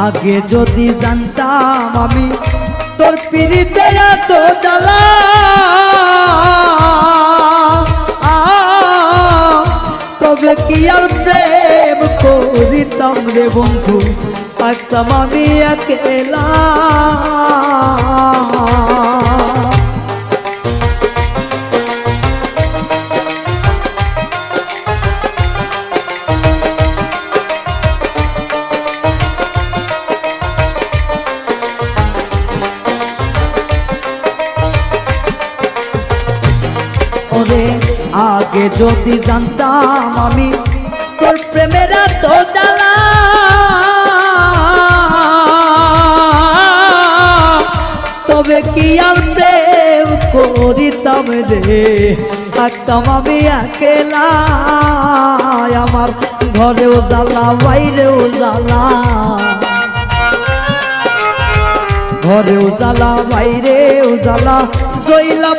আগে যদি জানতাম আমি তোর পিরিতে এত জ্বালা, তবে কি আর প্রেম করিতাম রে বন্ধু, থাকতাম আমি একলা। ওরে আগে যদি জানতাম আমি তোর প্রেমের এত জ্বালা, তবে কি আর প্রেম করিতাম রে, থাকতাম আমি একলা। আমার ঘরেও জ্বালা বাইরেও জ্বালা, ঘরেও জ্বালা বাইরেও জ্বালা, জইলা